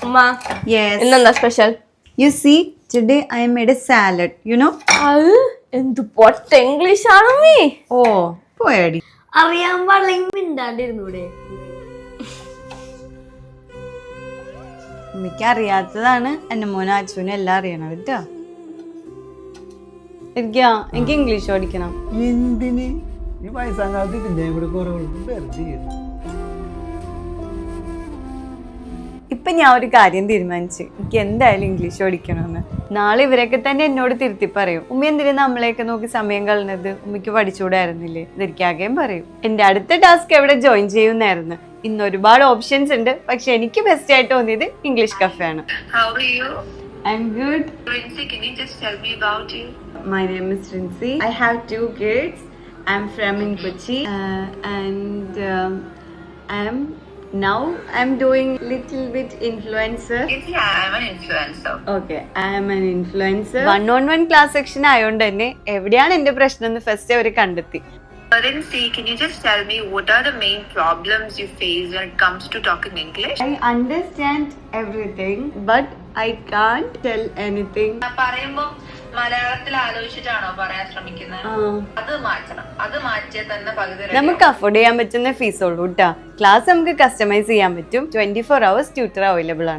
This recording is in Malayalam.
Amma, Yes. എന്തെന്താ special? You see, today I made a salad, you know? അത് എന്ത് പൊട്ട ഇംഗ്ലീഷ് ആണ് നീ. Oh, പോയടി. അറിയാൻ പാടില്ലെങ്കിൽ മിണ്ടാണ്ടിരുന്നൂടെ? എനിക്ക് അറിയാത്തതാണ് എന്റെ മോനും അച്ഛനും എല്ലാം അറിയണം കേട്ടോ. എനിക്ക് ഇംഗ്ലീഷ് പഠിക്കണം. എന്തിന് ഈ വയസ്സാകാലത്ത് ഇതിന്റെ ഇവിടെ കുറവുണ്ട്. ഇപ്പൊ ഞാൻ ഒരു കാര്യം തീരുമാനിച്ചു, എനിക്ക് എന്തായാലും ഇംഗ്ലീഷ് പഠിക്കണമെന്ന്. നാളെ ഇവരൊക്കെ തന്നെ എന്നോട് തിരുത്തി പറയും, ഉമ്മ എന്തിനാ നമ്മളെയൊക്കെ നോക്കി സമയം കളഞ്ഞത്, ഉമ്മയ്ക്ക് പഠിച്ചുകൂടായിരുന്നില്ലേ, ഇതൊരിക്കാകെയും പറയും. എന്റെ അടുത്ത ടാസ്ക് എവിടെ ജോയിൻ ചെയ്യുന്നായിരുന്നു. ഇന്ന് ഒരുപാട് ഓപ്ഷൻസ് ഉണ്ട്, പക്ഷെ എനിക്ക് ബെസ്റ്റ് ആയിട്ട് തോന്നിയത് ഇംഗ്ലീഷ് കഫേ ആണ്. How are you? I'm good. Rincy, can you just tell me about you? My name is Rincy. I have 2 kids. I'm from in Kochi, and I'm doing little bit influencer. Yeah, I'm an influencer. Okay, I am an influencer. 1-on-1 class section ആയതുകൊണ്ട് തന്നെ എവിടെയാണ് എന്റെ പ്രശ്നം എന്ന് ഫസ്റ്റ് അവർ കണ്ടെത്തി. Rincy, can you just tell me what are the main problems you face when it comes to talking English? I understand everything, but I can't tell anything. പറയുമ്പോൾ മലയാളത്തിൽ ആലോചിച്ചിട്ടാണോ പറയാൻ ശ്രമിക്കുന്നത്? അത് മാറ്റണം. അത് മാറ്റിയാൽ തന്നെ പകുതി നമുക്ക് അഫോർഡ് ചെയ്യാൻ പറ്റുന്ന ഫീസ് ഉള്ളൂ കേട്ടോ. ക്ലാസ് നമുക്ക് കസ്റ്റമൈസ് ചെയ്യാൻ പറ്റും. 24 hours ട്യൂട്ടർ അവൈലബിൾ ആണ്.